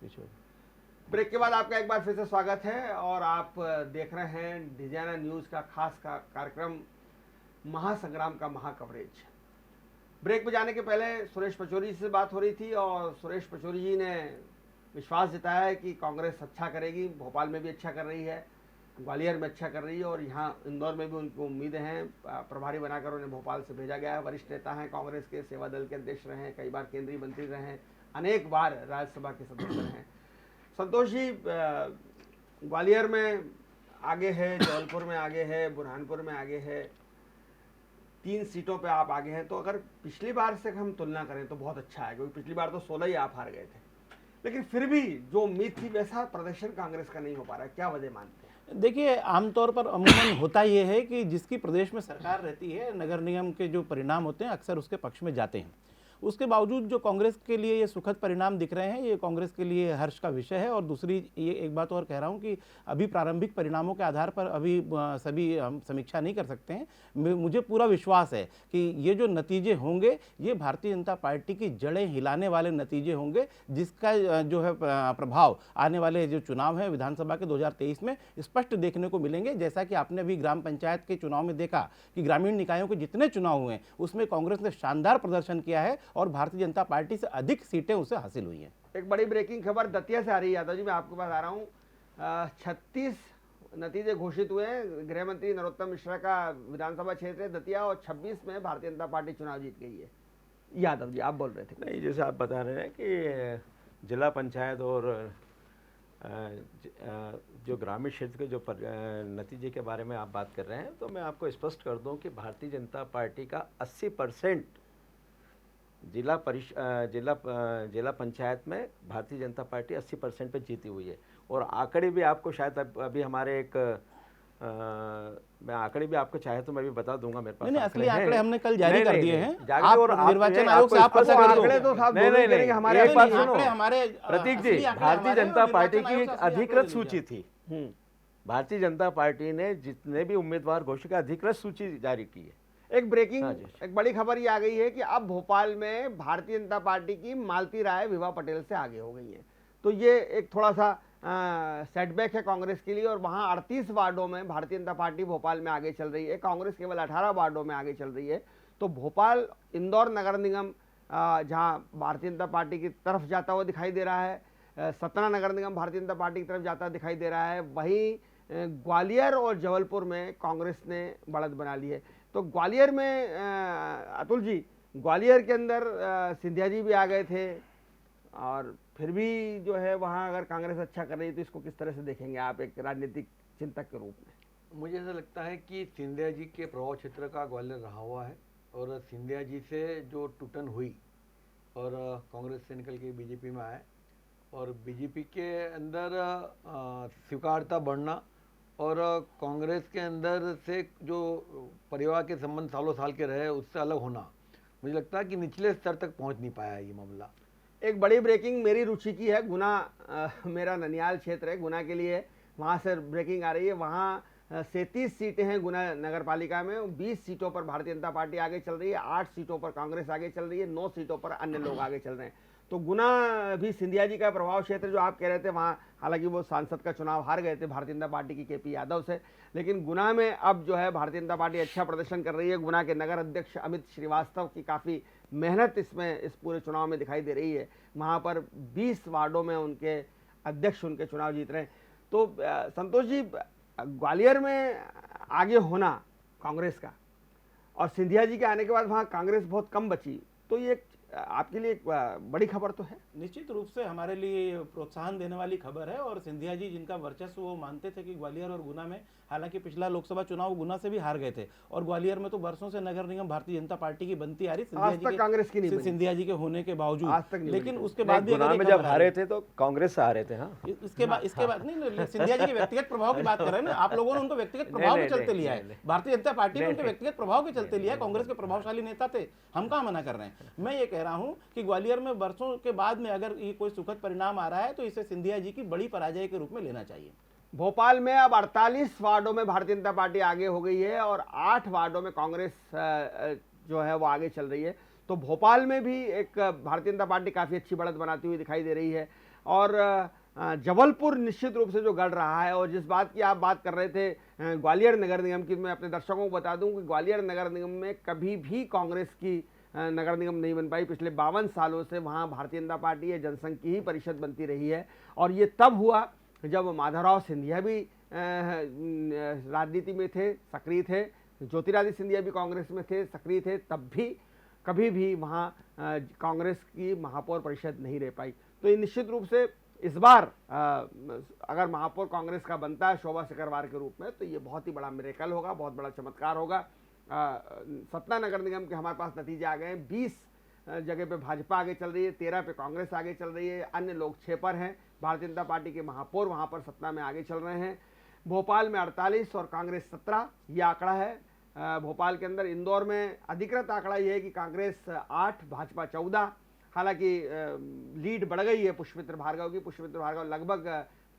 Break के बाद आपका एक बार फिर से स्वागत है और आप देख रहे हैं डिजाइना न्यूज का खास कार्यक्रम महासंग्राम का महाकवरेज। ब्रेक में जाने के पहले सुरेश पचौरी से बात हो रही थी और सुरेश पचौरी जी ने विश्वास जताया है कि कांग्रेस अच्छा करेगी, भोपाल में भी अच्छा कर रही है, ग्वालियर में अच्छा कर रही है और यहाँ इंदौर में भी उनको उम्मीदें हैं। प्रभारी बनाकर उन्हें भोपाल से भेजा गया है। वरिष्ठ नेता हैं, कांग्रेस के सेवा दल के अध्यक्ष रहे हैं, कई बार केंद्रीय मंत्री रहे हैं, अनेक बार राज्यसभा के सदस्य रहे हैं। संतोष जी, ग्वालियर में आगे है, जबलपुर में आगे है, बुरहानपुर में आगे है, 3 सीटों पे आप आगे हैं। तो अगर पिछली बार से हम तुलना करें तो बहुत अच्छा है, क्योंकि पिछली बार तो 16 ही आप हार गए थे, लेकिन फिर भी जो उम्मीद थी वैसा प्रदर्शन कांग्रेस का नहीं हो पा रहा है। क्या वजह मानते हैं? देखिए, आमतौर पर अमूमन होता ये है कि जिसकी प्रदेश में सरकार रहती है, नगर निगम के जो परिणाम होते हैं अक्सर उसके पक्ष में जाते हैं। उसके बावजूद जो कांग्रेस के लिए ये सुखद परिणाम दिख रहे हैं, ये कांग्रेस के लिए हर्ष का विषय है। और दूसरी ये एक बात और कह रहा हूँ कि अभी प्रारंभिक परिणामों के आधार पर अभी सभी हम समीक्षा नहीं कर सकते हैं। मुझे पूरा विश्वास है कि ये जो नतीजे होंगे ये भारतीय जनता पार्टी की जड़ें हिलाने वाले नतीजे होंगे, जिसका जो है प्रभाव आने वाले जो चुनाव है विधानसभा के 2023 में स्पष्ट देखने को मिलेंगे। जैसा कि आपने अभी ग्राम पंचायत के चुनाव में देखा कि ग्रामीण निकायों के जितने चुनाव हुए उसमें कांग्रेस ने शानदार प्रदर्शन किया है और भारतीय जनता पार्टी से अधिक सीटें उसे हासिल हुई हैं। एक बड़ी ब्रेकिंग खबर दतिया से आ रही है। यादव जी, मैं आपके पास आ रहा हूँ। 36 नतीजे घोषित हुए हैं। गृह मंत्री नरोत्तम मिश्रा का विधानसभा क्षेत्र है दतिया और 26 में भारतीय जनता पार्टी चुनाव जीत गई है। यादव जी, आप बोल रहे थे। नहीं, जैसे आप बता रहे हैं कि जिला पंचायत और जो ग्रामीण क्षेत्र के जो नतीजे के बारे में आप बात कर रहे हैं, तो मैं आपको स्पष्ट कर दूं कि भारतीय जनता पार्टी का 80% जिला पंचायत में भारतीय जनता पार्टी 80% पे जीती हुई है। और आंकड़े भी आपको शायद अभी हमारे एक मैं आंकड़े भी आपको चाहे तो मैं भी बता दूंगा, मेरे पास नहीं, असली आंकड़े हमने कल जारी कर दिए हैं। आप निर्वाचन आयोग से आप पता आंकड़े तो साहब नहीं, हमारे एक बात सुनो हमारे प्रतीक जी, भारतीय जनता पार्टी की एक अधिकृत सूची थी। भारतीय जनता पार्टी ने जितने भी उम्मीदवार घोषित किए अधिकृत सूची जारी की है। एक ब्रेकिंग एक बड़ी खबर ये आ गई है कि अब भोपाल में भारतीय जनता पार्टी की मालती राय विभा पटेल से आगे हो गई है। तो ये एक थोड़ा सा सेटबैक है कांग्रेस के लिए। और वहाँ 38 वार्डों में भारतीय जनता पार्टी भोपाल में आगे चल रही है, कांग्रेस केवल 18 वार्डों में आगे चल रही है। तो भोपाल इंदौर नगर निगम जहाँ भारतीय जनता पार्टी की तरफ जाता हुआ दिखाई दे रहा है, सतना नगर निगम भारतीय जनता पार्टी की तरफ जाता दिखाई दे रहा है, वहीं ग्वालियर और जबलपुर में कांग्रेस ने बढ़त बना ली है। तो ग्वालियर में अतुल जी, ग्वालियर के अंदर सिंधिया जी भी आ गए थे और फिर भी जो है वहाँ अगर कांग्रेस अच्छा कर रही है तो इसको किस तरह से देखेंगे आप एक राजनीतिक चिंतक के रूप में? मुझे ऐसा लगता है कि सिंधिया जी के प्रभाव क्षेत्र का ग्वालियर रहा हुआ है और सिंधिया जी से जो टूटन हुई और कांग्रेस से निकल के बीजेपी में आए और बीजेपी के अंदर स्वीकारता बढ़ना और कांग्रेस के अंदर से जो परिवार के संबंध सालों साल के रहे उससे अलग होना, मुझे लगता है कि निचले स्तर तक पहुंच नहीं पाया ये मामला। एक बड़ी ब्रेकिंग मेरी रुचि की है। गुना मेरा ननियाल क्षेत्र है, गुना के लिए वहाँ से ब्रेकिंग आ रही है। वहाँ 37 सीटें हैं गुना नगर पालिका में, 20 सीटों पर भारतीय जनता पार्टी आगे चल रही है, 8 सीटों पर कांग्रेस आगे चल रही है, 9 सीटों पर अन्य लोग आगे चल रहे हैं। तो गुना भी सिंधिया जी का प्रभाव क्षेत्र जो आप कह रहे थे, वहाँ हालांकि वो सांसद का चुनाव हार गए थे भारतीय जनता पार्टी की केपी यादव से, लेकिन गुना में अब जो है भारतीय जनता पार्टी अच्छा प्रदर्शन कर रही है। गुना के नगर अध्यक्ष अमित श्रीवास्तव की काफ़ी मेहनत इस पूरे चुनाव में दिखाई दे रही है। वहाँ पर 20 वार्डों में उनके अध्यक्ष उनके चुनाव जीत रहे हैं। तो संतोष जी, ग्वालियर में आगे होना कांग्रेस का और सिंधिया जी के आने के बाद वहाँ कांग्रेस बहुत कम बची, तो ये आपके लिए एक बड़ी खबर तो है। निश्चित रूप से हमारे लिए प्रोत्साहन देने वाली खबर है। और सिंधिया जी जिनका वर्चस्व वो मानते थे कि ग्वालियर और गुना में, हालांकि पिछला लोकसभा चुनाव गुना से भी हार गए थे और ग्वालियर में तो वर्षों से नगर निगम भारतीय जनता पार्टी की बनती आ रही, सिंधिया जी के होने के बावजूद। लेकिन उसके बाद भी गुना में जब हारे थे तो कांग्रेस से हारे थे। हाँ, इसके बाद नहीं, सिंधिया जी के व्यक्तिगत प्रभाव की बात कर रहे हैं ना आप लोगों ने, उनको व्यक्तिगत प्रभाव के चलते लिया है। भारतीय जनता पार्टी ने उनके व्यक्तिगत प्रभाव के चलते लिया है। कांग्रेस के प्रभावशाली नेता थे, हम कहाँ मना कर रहे हैं। मैं ये कह रहा हूँ कि ग्वालियर में वर्षों के बाद में अगर ये कोई सुखद परिणाम आ रहा है तो इसे सिंधिया जी की बड़ी पराजय के रूप में लेना चाहिए। भोपाल में अब 48 वार्डों में भारतीय जनता पार्टी आगे हो गई है और 8 वार्डों में कांग्रेस जो है वो आगे चल रही है। तो तो भोपाल में भी एक भारतीय जनता पार्टी काफ़ी अच्छी बढ़त बनाती हुई दिखाई दे रही है। और जबलपुर निश्चित रूप से जो गढ़ रहा है, और जिस बात की आप बात कर रहे थे ग्वालियर नगर निगम की, मैं अपने दर्शकों को बता दूं कि ग्वालियर नगर निगम में कभी भी कांग्रेस की नगर निगम नहीं बन पाई। पिछले 52 सालों से वहां भारतीय जनता पार्टी या जनसंघ की ही परिषद बनती रही है, और ये तब हुआ जब माधवराव सिंधिया भी राजनीति में थे, सक्रिय थे, ज्योतिरादित्य सिंधिया भी कांग्रेस में थे, सक्रिय थे, तब भी कभी भी वहाँ कांग्रेस की महापौर परिषद नहीं रह पाई। तो ये निश्चित रूप से इस बार अगर महापौर कांग्रेस का बनता है शोभा सिकरवार के रूप में, तो ये बहुत ही बड़ा मिरेकल होगा, बहुत बड़ा चमत्कार होगा। सतना नगर निगम के हमारे पास नतीजे आ गए हैं। 20 जगह पे भाजपा आगे चल रही है, 13 पे कांग्रेस आगे चल रही है, अन्य लोग 6 पर हैं। भारतीय जनता पार्टी के महापौर वहाँ पर सतना में आगे चल रहे हैं। भोपाल में 48 और कांग्रेस 17 ये आंकड़ा है भोपाल के अंदर। इंदौर में अधिकृत आंकड़ा ये है कि कांग्रेस 8, भाजपा 14। हालांकि लीड बढ़ गई है पुष्पमित्र भार्गव की। पुष्पमित्र भार्गव लगभग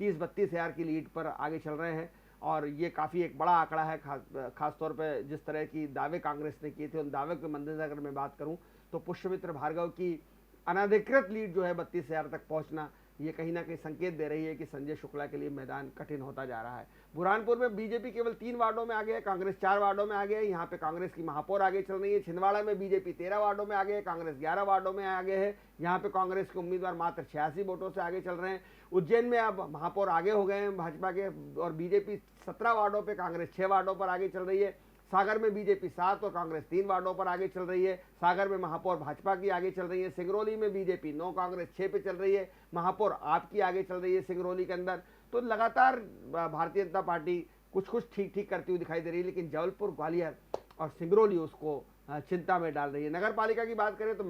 30-32 हज़ार की लीड पर आगे चल रहे हैं, और ये काफ़ी एक बड़ा आंकड़ा है। खास तौर पे जिस तरह की दावे कांग्रेस ने किए थे, उन दावे के मद्देनजर अगर मैं बात करूं तो पुष्पमित्र भार्गव की अनधिकृत लीड जो है 32 हज़ार तक पहुंचना, ये कहीं ना कहीं संकेत दे रही है कि संजय शुक्ला के लिए मैदान कठिन होता जा रहा है। बुरहानपुर में बीजेपी केवल 3 वार्डों में आगे है, कांग्रेस 4 वार्डों में आगे है। यहाँ पे कांग्रेस की महापौर आगे चल रही है। छिंदवाड़ा में बीजेपी 13 वार्डों में आगे है, कांग्रेस 11 वार्डों में आगे है। यहाँ पे कांग्रेस के उम्मीदवार मात्र 86 वोटों से आगे चल रहे हैं। उज्जैन में अब महापौर आगे हो गए हैं भाजपा के, और बीजेपी 17 वार्डों पर, कांग्रेस 6 वार्डों पर आगे चल रही है। सागर में बीजेपी 7 और कांग्रेस 3 वार्डों पर आगे चल रही है। सागर में महापौर भाजपा की आगे चल रही है। सिंगरौली में बीजेपी 9, कांग्रेस 6 पे चल रही है। महापौर आपकी आगे चल रही है सिंगरौली के अंदर। तो लगातार भारतीय जनता पार्टी कुछ ठीक करती हुई दिखाई दे रही है, लेकिन जबलपुर, ग्वालियर और सिंगरौली उसको चिंता में डाल रही है। नगर पालिका की बात करें तो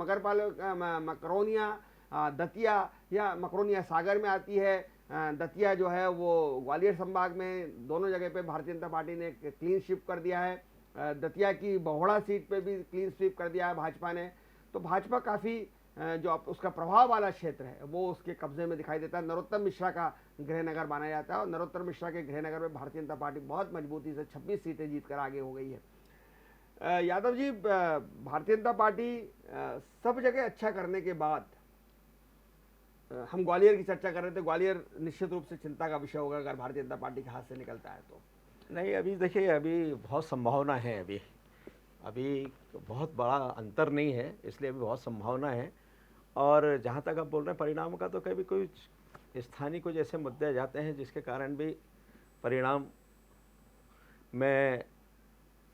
मकरोनिया, दतिया या मकरोनिया सागर में आती है। दतिया जो है वो ग्वालियर संभाग में, दोनों जगह पे भारतीय जनता पार्टी ने क्लीन स्वीप कर दिया है। दतिया की बहोड़ा सीट पे भी क्लीन स्वीप कर दिया है भाजपा ने। तो भाजपा काफ़ी जो उसका प्रभाव वाला क्षेत्र है वो उसके कब्जे में दिखाई देता है। नरोत्तम मिश्रा का गृहनगर माना जाता है, और नरोत्तम मिश्रा के गृहनगर में भारतीय जनता पार्टी बहुत मजबूती से 26 सीटें जीतकर आगे हो गई है। यादव जी, भारतीय जनता पार्टी सब जगह अच्छा करने के बाद, हम ग्वालियर की चर्चा कर रहे थे, ग्वालियर निश्चित रूप से चिंता का विषय होगा अगर भारतीय जनता पार्टी के हाथ से निकलता है तो। नहीं, अभी देखिए, अभी बहुत संभावना है। अभी बहुत बड़ा अंतर नहीं है, इसलिए अभी बहुत संभावना है। और जहाँ तक आप बोल रहे हैं परिणाम का, तो कभी कोई स्थानीय कुछ ऐसे मुद्दे आ जाते हैं जिसके कारण भी परिणाम में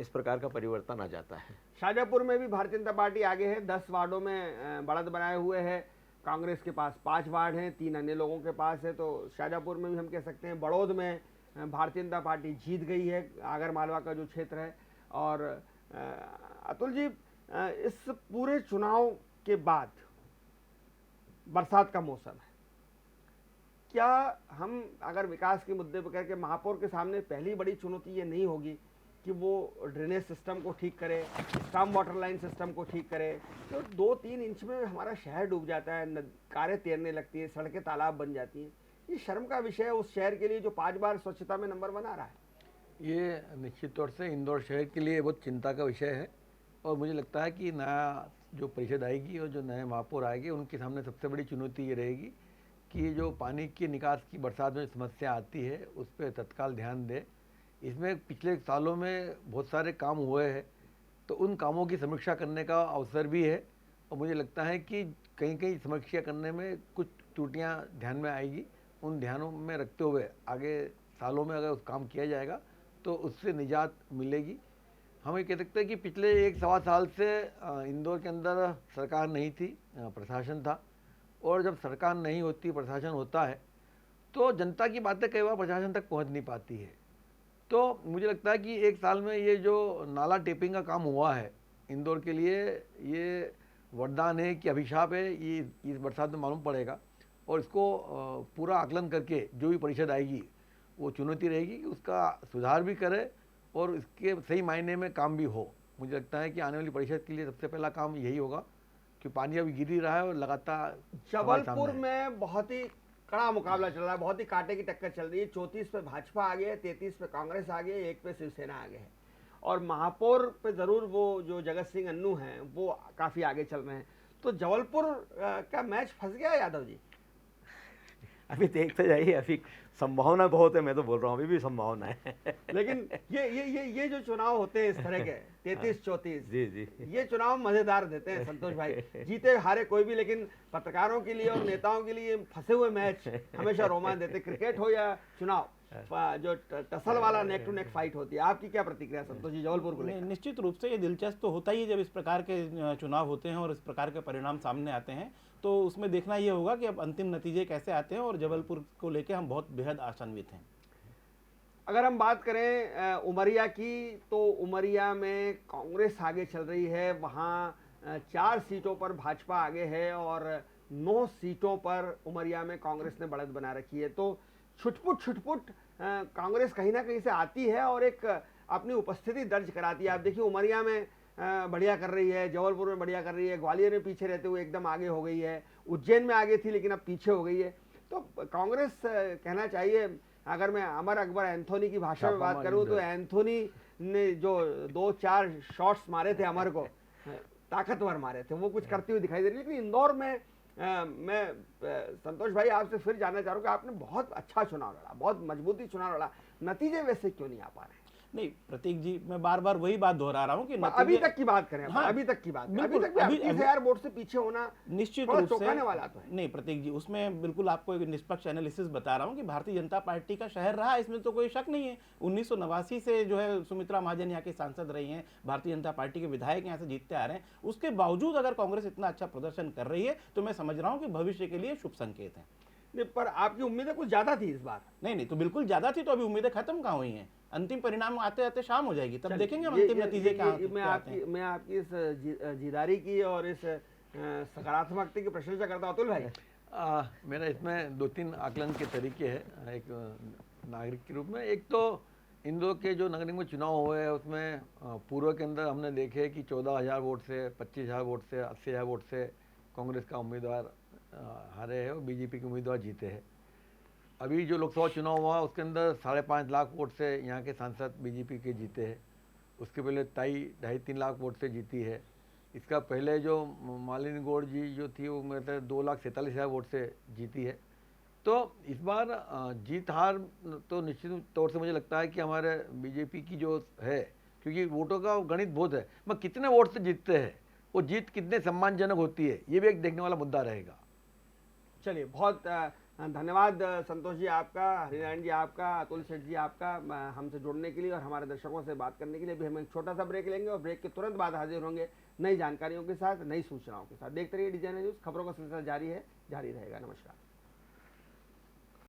इस प्रकार का परिवर्तन आ जाता है। शाहजहाँपुर में भी भारतीय जनता पार्टी आगे है, 10 वार्डों में बढ़त बनाए हुए है। कांग्रेस के पास 5 वार्ड हैं, 3 अन्य लोगों के पास है। तो शाहजहाँपुर में भी हम कह सकते हैं। बड़ौद में भारतीय जनता पार्टी जीत गई है, आगर मालवा का जो क्षेत्र है। और अतुल जी, इस पूरे चुनाव के बाद बरसात का मौसम है, क्या हम अगर विकास के मुद्दे पर करके महापौर के सामने पहली बड़ी चुनौती ये नहीं होगी कि वो ड्रेनेज सिस्टम को ठीक करे, स्टॉर्म वाटर लाइन सिस्टम को ठीक करे? तो 2-3 इंच में हमारा शहर डूब जाता है, कारें तैरने लगती है, सड़कें तालाब बन जाती हैं। ये शर्म का विषय है उस शहर के लिए जो 5 बार स्वच्छता में नंबर 1 आ रहा है। ये निश्चित तौर से इंदौर शहर के लिए बहुत चिंता का विषय है, और मुझे लगता है कि नया जो परिषद आएगी और जो नए महापौर आएंगे उनके सामने सबसे बड़ी चुनौती ये रहेगी कि जो पानी की निकास की बरसात में समस्या आती है उस पर तत्काल ध्यान दें। इसमें पिछले सालों में बहुत सारे काम हुए हैं, तो उन कामों की समीक्षा करने का अवसर भी है। और मुझे लगता है कि कहीं समीक्षा करने में कुछ त्रुटियां ध्यान में आएगी। उन ध्यानों में रखते हुए आगे सालों में अगर उस काम किया जाएगा तो उससे निजात मिलेगी। हम ये कह सकते हैं कि पिछले 1-1.25 साल से इंदौर के अंदर सरकार नहीं थी, प्रशासन था। और जब सरकार नहीं होती, प्रशासन होता है, तो जनता की बातें कई बार प्रशासन तक पहुंच नहीं पाती है। तो मुझे लगता है कि 1 साल में ये जो नाला टेपिंग का काम हुआ है इंदौर के लिए, ये वरदान है कि अभिशाप है, ये इस बरसात में मालूम पड़ेगा। और इसको पूरा आकलन करके जो भी परिषद आएगी वो चुनौती रहेगी कि उसका सुधार भी करे और इसके सही मायने में काम भी हो। मुझे लगता है कि आने वाली परिषद के लिए सबसे पहला काम यही होगा कि पानी अभी गिर ही रहा है और लगातार जबलपुर में बहुत ही कड़ा मुकाबला चल रहा है, बहुत ही कांटे की टक्कर चल रही है। 34 पे भाजपा आगे है, 33 पे कांग्रेस आगे है, 1 पे शिवसेना आगे है। और महापौर पे ज़रूर वो जो जगत सिंह अन्नू हैं वो काफ़ी आगे चल रहे हैं। तो जबलपुर का मैच फंस गया यादव जी। अभी देखते जाइए, अभी संभावना बहुत है, मैं तो बोल रहा हूँ अभी भी संभावना है। लेकिन ये जो चुनाव होते हैं इस तरह के 33-34, जी जी, ये चुनाव मजेदार देते हैं संतोष भाई। जीते हारे कोई भी, लेकिन पत्रकारों के लिए और नेताओं के लिए फंसे हुए मैच हमेशा रोमांच देते, क्रिकेट हो या चुनाव, जो टसल वाला नेक टू नेक फाइट होती है। आपकी क्या प्रतिक्रिया संतोष जी जबलपुर को लेकर? निश्चित रूप से ये दिलचस्प तो होता ही है जब इस प्रकार के चुनाव होते हैं और इस प्रकार के परिणाम सामने आते हैं, तो उसमें देखना ये होगा कि अब अंतिम नतीजे कैसे आते हैं, और जबलपुर को लेकर हम बहुत बेहद आशान्वित हैं। अगर हम बात करें उमरिया की, तो उमरिया में कांग्रेस आगे चल रही है। वहाँ 4 सीटों पर भाजपा आगे है और 9 सीटों पर उमरिया में कांग्रेस ने बढ़त बना रखी है। तो छुटपुट कांग्रेस कहीं ना कहीं से आती है और एक अपनी उपस्थिति दर्ज कराती है। आप देखिए उमरिया में बढ़िया कर रही है, जबलपुर में बढ़िया कर रही है, ग्वालियर में पीछे रहते हुए एकदम आगे हो गई है, उज्जैन में आगे थी लेकिन अब पीछे हो गई है। तो कांग्रेस कहना चाहिए, अगर मैं अमर अकबर एंथोनी की भाषा में बात करूं तो एंथोनी ने जो 2-4 शॉट्स मारे थे अमर को, ताकतवर मारे थे, वो कुछ करती हुई दिखाई दे रही है। लेकिन इंदौर में मैं संतोष भाई आपसे फिर जानना चाह रहा हूँ कि आपने बहुत अच्छा चुनाव लड़ा, बहुत मजबूती चुनाव लड़ा, नतीजे वैसे क्यों नहीं आ पा रहे? नहीं प्रतीक जी, मैं बार बार वही बात दोहरा रहा हूँ कि अभी तक की बात करें, हाँ, अभी तक की बात, बिल्कुल, अभी तक 38,000 वोट से पीछे होना निश्चित थोड़ा रूप से चौंकाने वाला तो है। नहीं प्रतीक जी, उसमें बिल्कुल आपको एक निष्पक्ष एनालिसिस बता रहा हूँ कि भारतीय जनता पार्टी का शहर रहा, इसमें तो कोई शक नहीं है। 1989 से जो है सुमित्रा महाजन यहाँ की सांसद रही हैं, भारतीय जनता पार्टी के विधायक यहाँ से जीतते आ रहे हैं। उसके बावजूद अगर कांग्रेस इतना अच्छा प्रदर्शन कर रही है तो मैं समझ रहा हूँ कि भविष्य के लिए शुभ संकेत है। नहीं, पर आपकी उम्मीदें कुछ ज्यादा थी इस बार। नहीं तो बिल्कुल ज्यादा थी, तो अभी उम्मीदें खत्म कहाँ हुई हैं? अंतिम परिणाम आते आते शाम हो जाएगी, तब देखेंगे हम अंतिम नतीजे क्या आते हैं। मैं आपकी इस जीदारी की और इस सकारात्मकता की प्रशंसा करता हूं अतुल भाई। मेरा इसमें 2-3 आकलन के तरीके हैं एक नागरिक के रूप में। एक तो इंदौर के जो नगर निगम चुनाव हुए हैं उसमें पूर्व के अंदर हमने देखे कि 14,000 वोट से, 25,000 वोट से, 80,000 वोट से कांग्रेस का उम्मीदवार हारे हैं और बीजेपी के उम्मीदवार जीते हैं। अभी जो लोकसभा चुनाव हुआ उसके अंदर 5.5 लाख वोट से यहाँ के सांसद बीजेपी के जीते हैं। उसके पहले 2.5-3 लाख वोट से जीती है। इसका पहले जो मालिनी गौड़ जी जो थी वो मेरे 2,47,000 वोट से जीती है। तो इस बार जीत हार तो निश्चित तौर से मुझे लगता है कि हमारे बीजेपी की जो है, क्योंकि वोटों का गणित बहुत है, मैं कितने वोट से जीतते हैं, वो जीत कितने सम्मानजनक होती है, ये भी एक देखने वाला मुद्दा रहेगा। चलिए, बहुत धन्यवाद संतोष जी आपका, हरिनारायण जी आपका, अतुल सेठ जी आपका हमसे जुड़ने के लिए और हमारे दर्शकों से बात करने के लिए। भी हम एक छोटा सा ब्रेक लेंगे और ब्रेक के तुरंत बाद हाजिर होंगे नई जानकारियों के साथ, नई सूचनाओं के साथ। देखते रहिए डिजाइनर न्यूज़, खबरों का सिलसिला जारी है, जारी रहेगा। नमस्कार।